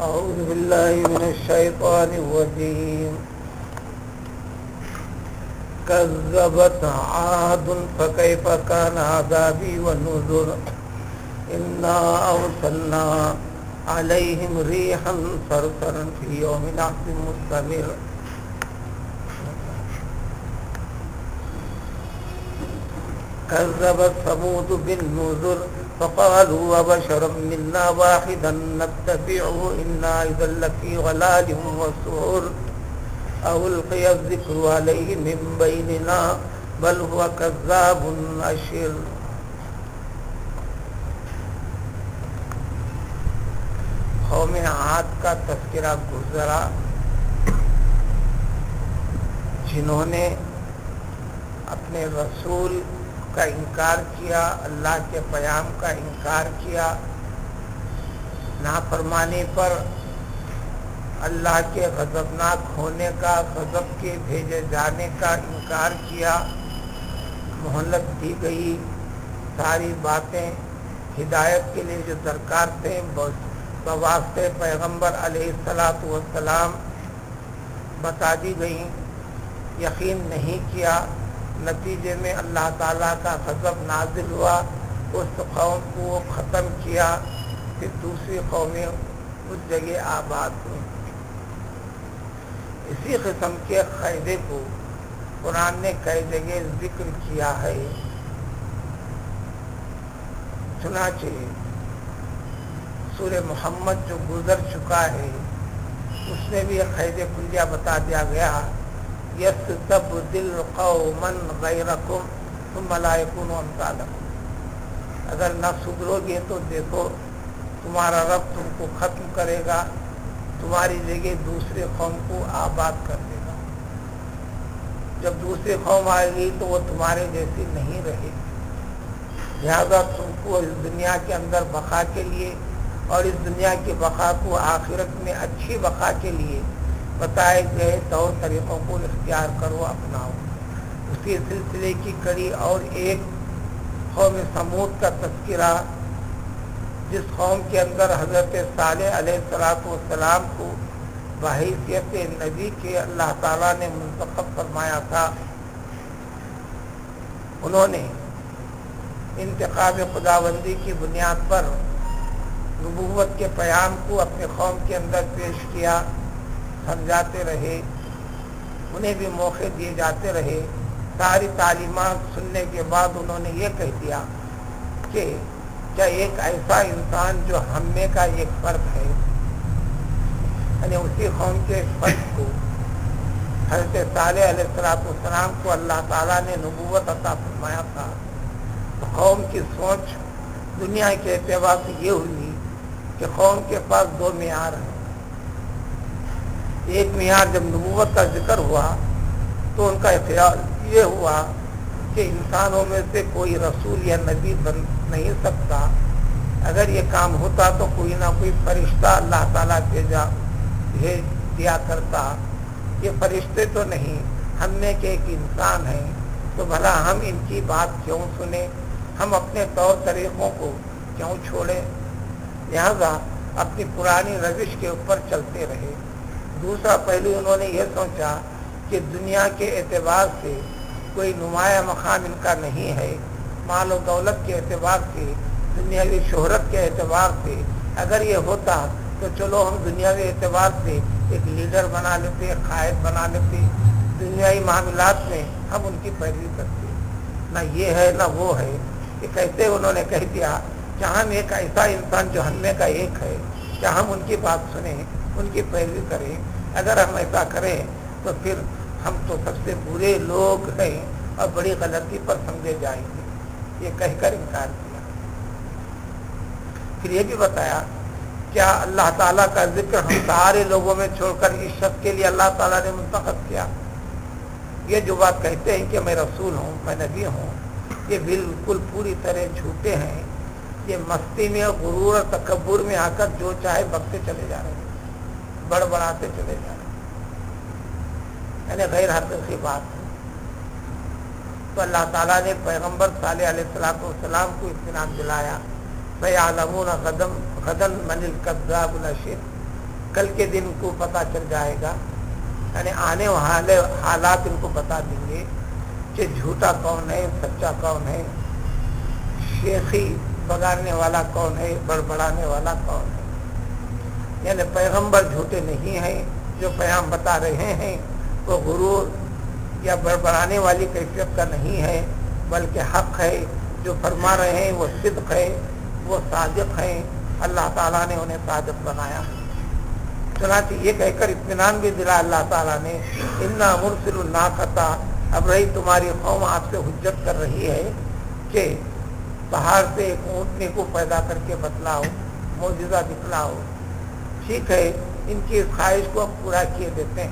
أعوذ بالله من الشيطان الرجيم كذبت عاد فكيف كان عذابي ونذر إنا أرسلنا عليهم ريحا صرصرا في يوم نحس مستمر كذبت ثمود بالنذر فقالوا وبشرا منا واحدا نتبعه إنا إذا لفي ضلال وسعر أو ألقي الذكر عليه من بيننا بل هو كذاب أشر. قوم عاد کا تذکرہ گزرا جنہوں نے اپنے رسول کا انکار کیا، اللہ کے پیام کا انکار کیا، نافرمانی پر اللہ کے غضبناک ہونے کا، غضب کے بھیجے جانے کا انکار کیا. مہلت دی گئی، ساری باتیں ہدایت کے لیے جو درکار تھے بواسطے پیغمبر علیہ السلام بتا دی گئیں، یقین نہیں کیا. نتیجے میں اللہ تعالیٰ کا غضب نازل ہوا، اس قوم کو وہ ختم کیا، پھر دوسری قومیں اس جگہ آباد ہوئیں. اسی قسم کے قاعدے کو قرآن نے کئی جگہ ذکر کیا ہے. چنانچہ سورہ محمد جو گزر چکا ہے اس میں بھی ایک قاعدہ کلیہ بتا دیا گیا، یستبدل قوما غیرکم ثم لا یکونوا امثالکم. اگر نہ سدھرو گے تو دیکھو تمہارا رب تم کو ختم کرے گا، تمہاری جگہ دوسرے قوم کو آباد کر دے گا. جب دوسری قوم آئے گی تو وہ تمہارے جیسی نہیں رہے گی. لہذا تم کو اس دنیا کے اندر بقا کے لیے اور اس دنیا کی بقا کو آخرت میں اچھی بقا کے لیے بتائے گئے طور طریقوں کو اختیار کرو، اپناؤ. اسی سلسلے کی کڑی اور ایک قوم سمود کا تذکرہ، جس قوم کے اندر حضرت صالح علیہ السلام کو بحیثیت نبی کے اللہ تعالیٰ نے منتخب فرمایا تھا. انہوں نے انتخاب خداوندی کی بنیاد پر نبوت کے پیام کو اپنے قوم کے اندر پیش کیا، سمجھاتے رہے، انہیں بھی موقع دیے جاتے رہے. ساری تعلیمات سننے کے بعد انہوں نے یہ کہہ دیا کہ کیا ایک ایسا انسان جو ہم میں کا ایک فرد ہے، یعنی اسی قوم کے فرد کو حضرت صالح علیہ السلام کو اللہ تعالیٰ نے نبوت عطا فرمایا تھا. تو قوم کی سوچ دنیا کے اعتبار سے یہ ہوئی کہ قوم کے پاس دو معیار ہیں. ایک معیار جب نبوت کا ذکر ہوا تو ان کا خیال یہ ہوا کہ انسانوں میں سے کوئی رسول یا نبی بن نہیں سکتا. اگر یہ کام ہوتا تو کوئی نہ کوئی فرشتہ اللہ تعالیٰ بھیج دیا کرتا. یہ فرشتے تو نہیں، ہم میں کے ایک انسان ہیں، تو بھلا ہم ان کی بات کیوں سنیں، ہم اپنے طور طریقوں کو کیوں چھوڑیں. لہذا اپنی پرانی روش کے اوپر چلتے رہے. دوسرا پہلو انہوں نے یہ سوچا کہ دنیا کے اعتبار سے کوئی نمایاں مقام ان کا نہیں ہے، مال و دولت کے اعتبار سے، دنیاوی شہرت کے اعتبار سے اگر یہ ہوتا تو چلو ہم دنیاوی اعتبار سے ایک لیڈر بنا لیتے، ایک قائد بنا لیتے، دنیائی معاملات میں ہم ان کی پیروی کرتے. نہ یہ ہے نہ وہ ہے. کہ کیسے انہوں نے کہہ دیا کہ ہم ایک ایسا انسان جو ہم میں کا ایک ہے، کیا ہم ان کی بات سنیں، ان کی پیروی کریں؟ اگر ہم ایسا کریں تو پھر ہم تو سب سے برے لوگ ہیں اور بڑی غلطی پر سمجھے جائیں گے. یہ کہہ کر انکار کیا. پھر یہ بھی بتایا کیا اللہ تعالیٰ کا ذکر ہم سارے لوگوں میں چھوڑ کر اس شخص کے لیے اللہ تعالیٰ نے منتخب کیا. یہ جو بات کہتے ہیں کہ میں رسول ہوں، میں نبی ہوں، یہ بالکل پوری طرح جھوٹے ہیں. یہ مستی میں، غرور اور تکبر میں آ کر جو چاہے بکتے چلے جا رہے ہیں، بڑبڑاتے چلے جا رہے ہیں، یعنی غیر حقیقی بات ہے. تو اللہ تعالیٰ نے پیغمبر صالح علیہ السلام کو اطمینان دلایا، فَيَعْلَمُونَ غَدًا مَنِ الْكَذَّابُ الْأَشِرُ. کل کے دن کو پتہ چل جائے گا، یعنی آنے والے حالات ان کو بتا دیں گے کہ جھوٹا کون ہے، سچا کون ہے، شیخی بگاڑنے والا کون ہے، بڑبڑانے والا کون ہے۔ یعنی پیغمبر جھوٹے نہیں ہیں، جو پیغام بتا رہے ہیں وہ غرور یا بڑبڑانے والی کیفیت کا نہیں ہے، بلکہ حق ہے۔ جو فرما رہے ہیں وہ صدق ہے، وہ صادق ہیں، اللہ تعالیٰ نے انہیں صادق بنایا۔ چنانچہ یہ کہہ کر اطمینان بھی دلا اللہ تعالیٰ نے، انا مرسل الناقۃ، اب رہی تمہاری قوم آپ سے حجت کر رہی ہے کہ پہاڑ سے ایک اونٹنے کو پیدا کر کے بتلاؤ، معجزہ دکھلاؤ۔ ٹھیک ہے، ان کی اس خواہش کو ہم پورا کیے دیتے ہیں،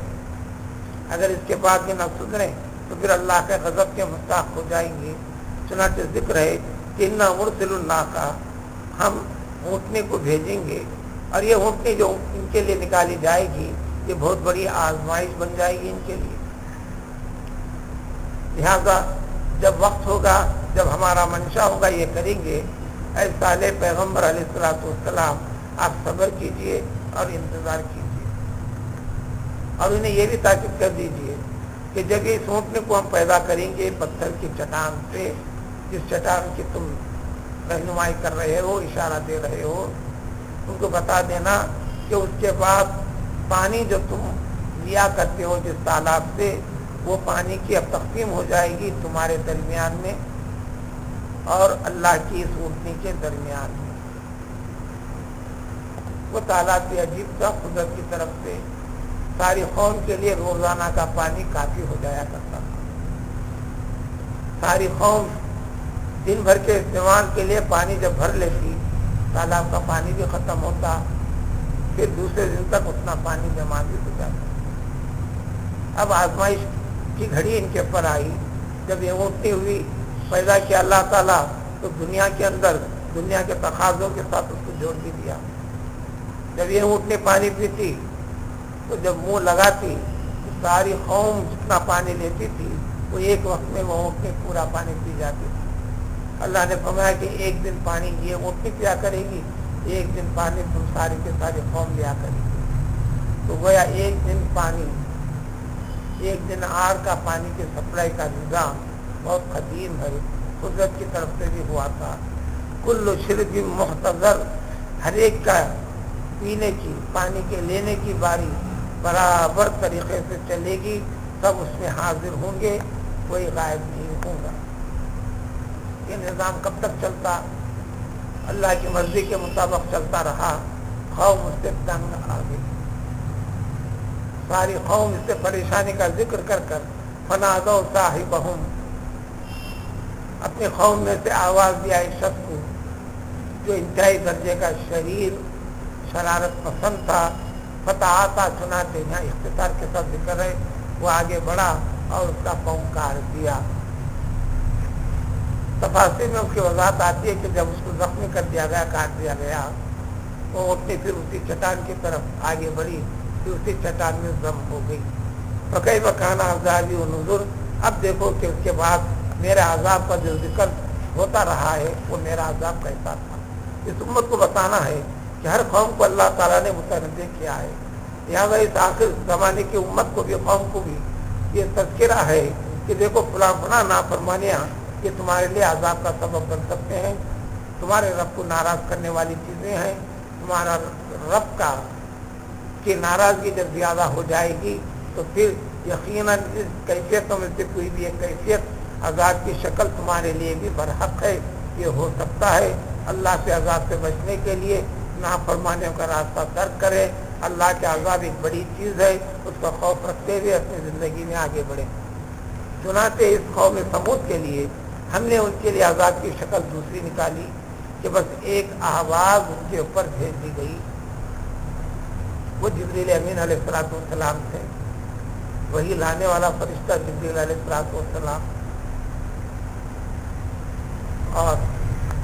اگر اس کے بعد بھی نہ سدھریں تو پھر اللہ کے غضب کے مستحق ہو جائیں گے۔ چنانچہ ذکر ہے کہ انا مرسل الناقۃ، ہم اونٹنے کو بھیجیں گے، اور یہ اونٹنی جو ان کے لیے نکالی جائے گی یہ بہت بڑی آزمائش بن جائے گی ان کے لیے۔ لہذا جب وقت ہوگا، جب ہمارا منشا ہوگا یہ کریں گے۔ اے صالح پیغمبر علیہ الصلوۃ والسلام، آپ صبر کیجئے اور انتظار کیجئے، اور انہیں یہ بھی تاکید کر دیجئے کہ جب اس اونٹنے کو ہم پیدا کریں گے پتھر کی چٹان سے، جس چٹان کی تم رہنمائی کر رہے ہو، اشارہ دے رہے ہو، ان کو بتا دینا کہ اس کے بعد پانی جو تم لیا کرتے ہو جس تالاب سے، وہ پانی کی اب تقسیم ہو جائے گی تمہارے درمیان میں اور اللہ کی اس اونٹنی کے درمیان میں۔ وہ تالاب بھی عجیب تھا، قدرت کی طرف سے ساری قوم کے لیے روزانہ کا پانی کافی ہو جایا کرتا تھا۔ ساری قوم دن بھر کے استعمال کے لیے پانی جب بھر لیتی، تالاب کا پانی بھی ختم ہوتا، پھر دوسرے دن تک اتنا پانی جمع بھی ہو جاتا۔ اب آزمائش کی گھڑی ان کے اوپر آئی، جب یہ اونٹنی ہوئی، پیدا کیا اللہ تعالیٰ، تو دنیا کے اندر دنیا کے تقاضوں کے ساتھ اس کو جوڑ بھی دیا۔ جب یہ اونٹنی پانی پیتی تو جب منہ لگاتی تو ساری قوم جتنا پانی لیتی تھی وہ ایک وقت میں وہ اونٹنی پورا پانی پی جاتی تھی۔ اللہ نے فرمایا کہ ایک دن پانی یہ اونٹنی پیا کرے گی، ایک دن پانی تم ساری کے ساری قوم لیا کرے گی۔ تو گویا ایک دن پانی، ایک دن آر کا پانی کے سپلائی کا نظام بہت قدیم ہے، قدرت کی طرف سے بھی ہوا تھا۔ کل شرب محتضر، ہر ایک کا پینے کی، پانی کے لینے کی باری برابر طریقے سے چلے گی، سب اس میں حاضر ہوں گے، کوئی غائب نہیں ہوگا۔ یہ نظام کب تک چلتا؟ اللہ کی مرضی کے مطابق چلتا رہا۔ قوم اس سے تنگ آ گئی، ساری قوم اس سے پریشانی کا ذکر کر کر فنادوا صاحبہم، اپنی قوم میں سے آواز دیا ایک شخص کو جو انتہائی درجے کا شریر، شرارت پسند تھا، فتعاطا، چنانچہ یہاں اختصار کے ساتھ ذکر ہے، وہ آگے بڑھا اور اس کا پونکار دیا۔ تفاصیر میں اس کی وضاحت آتی ہے کہ جب اس کو زخمی کر دیا گیا، کاٹ دیا گیا، وہ اٹھنے پھر اسی چٹان کی طرف آگے بڑھی، پھر اسی چٹان میں ضم ہو گئی۔ فکیف کان عذابی ونذر، اب دیکھو کہ اس کے بعد میرے عذاب کا جو ذکر ہوتا رہا ہے وہ میرا عذاب کیسا تھا۔ اس امت کو بتانا ہے کہ ہر قوم کو اللہ تعالیٰ نے متنبع کیا ہے، لہٰذا اس آخر زمانے کی امت کو بھی، قوم کو بھی یہ تذکرہ ہے کہ دیکھو فلاں فلاں نافرمانیاں یہ تمہارے لیے عذاب کا سبب بن سکتے ہیں، تمہارے رب کو ناراض کرنے والی چیزیں ہیں۔ تمہارا رب کا کی ناراضگی جب زیادہ ہو جائے گی تو پھر یقیناً اس کیفیتوں میں سے کوئی بھی ایک کیفیت عذاب کی شکل تمہارے لیے بھی برحق ہے۔ یہ ہو سکتا ہے اللہ سے عذاب سے بچنے کے لیے نافرمانیوں کا راستہ ترک کرے، اللہ کے عذاب ایک بڑی چیز ہے، اس کا خوف رکھتے ہوئے اپنی زندگی میں آگے بڑھے۔ چنانچہ اس قوم ثمود کے لیے ہم نے ان کے لیے عذاب کی شکل دوسری نکالی کہ بس ایک آواز ان کے اوپر بھیج دی گئی، وہ جبریل امین علیہ السلام تھے، وہی لانے والا فرشتہ جبریل علیہ السلام، اور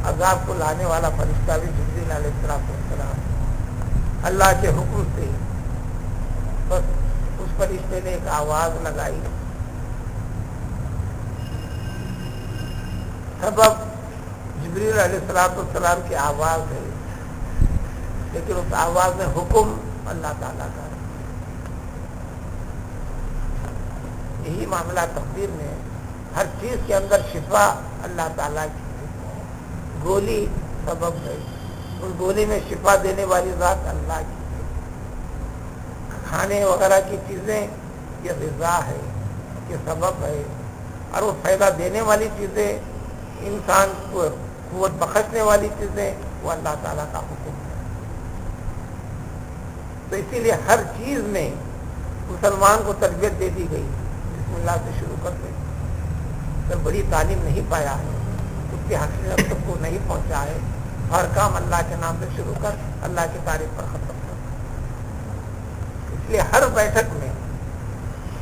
عذاب کو لانے والا فرشتہ بھی جبریل علیہ السلام۔ اللہ کے حکم سے بس اس فرشتے نے ایک آواز لگائی، سبب جبریل علیہ السلام کی آواز ہے، لیکن اس آواز میں حکم حکم اللہ تعالیٰ کا ہے۔ یہی معاملہ تقدیر میں، ہر چیز کے اندر شفا اللہ تعالیٰ کی ہے۔ گولی سبب ہے، اس گولی میں شفا دینے والی ذات اللہ کی ہے۔ کھانے وغیرہ کی چیزیں یہ غذا ہے، یہ سبب ہے، اور وہ فائدہ دینے والی چیزیں، انسان کو قوت بخشنے والی چیزیں، وہ اللہ تعالیٰ کا حکم ہے۔ تو اسی لیے ہر چیز میں مسلمان کو تربیت دے دی گئی، بسم اللہ سے شروع کر دے۔ جب بڑی تعلیم نہیں پایا ہے، اس کی حقیقت تک کو نہیں پہنچا ہے، ہر کام اللہ کے نام سے شروع کر، اللہ کی تعریف پر ختم کر۔ اس لیے ہر بیٹھک میں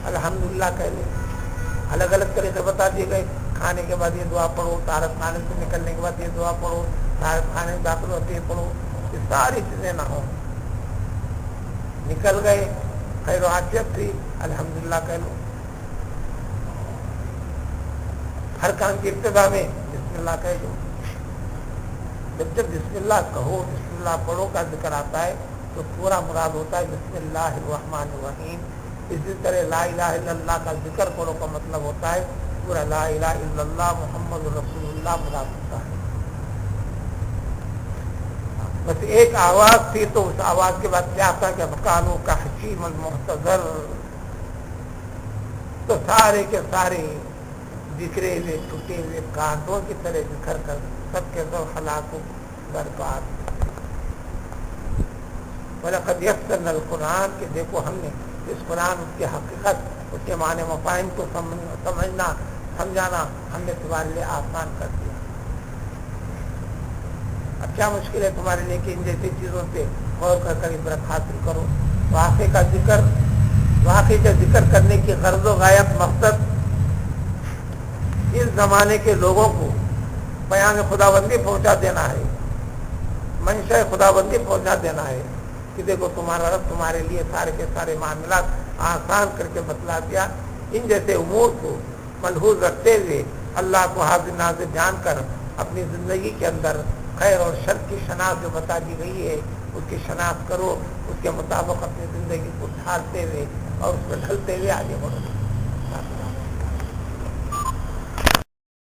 الحمدللہ کہہ لیں، الگ الگ طریقے بتا دیے گئے۔ کھانے کے بعد یہ دعا پڑھو، طہارت خانے سے نکلنے کے بعد یہ دعا پڑھو، طہارت خانے میں داخل ہوتے یہ پڑھو، یہ ساری چیزیں نہ ہوں۔ نکل گئے، خیر و عافیت تھی، الحمدللہ کہہ لو۔ ہر کام کی ابتدا میں بسم اللہ کہہ دو۔ جب جب بسم اللہ کہو، بسم اللہ پڑھو کا ذکر آتا ہے تو پورا مراد ہوتا ہے بسم اللہ الرحمن الرحیم۔ اسی طرح لا الہ الا اللہ کا ذکر کرو کا مطلب ہوتا ہے پورا لا الہ الا اللہ محمد رسول اللہ مراد ہوتا ہے۔ بس ایک آواز تھی تو اس آواز کے بعد کیا تھا کہ مکانوں کا حشیم المحتضر، تو سارے کے سارے بکھرے ہوئے ٹوٹے ہوئے کانٹوں کی طرح بکھر کر سب کے سب ہلاک و برباد۔ وَلَقَدْ يَسَّرْنَا الْقُرْآنَ کہ دیکھو ہم نے اس قرآن، اس کی حقیقت، اس کے معنی مفاہیم کو سمجھنا سمجھانا ہم نے تمہارے لیے آسان کر دیا۔ اب کیا مشکل ہے تمہارے لیے کہ ان جیسی چیزوں سے غور کر کر عبرت حاصل کرو۔ واقعے کا ذکر، واقعے کا ذکر کرنے کی غرض و غایت مقصد اس زمانے کے لوگوں کو بیان خداوندی پہنچا دینا ہے، منشا خداوندی پہنچا دینا ہے کہ دیکھو تمہارا رب تمہارے لیے سارے کے سارے معاملات آسان کر کے بتلا دیا۔ ان جیسے امور کو ملحوظ رکھتے ہوئے اللہ کو حاضر ناظر جان کر اپنی زندگی کے اندر خیر اور شر کی شناخت جو بتا دی گئی ہے اس کی شناخت کرو، اس کے مطابق اپنی زندگی کو ڈھالتے ہوئے اور اس میں ڈھلتے ہوئے آگے بڑھو۔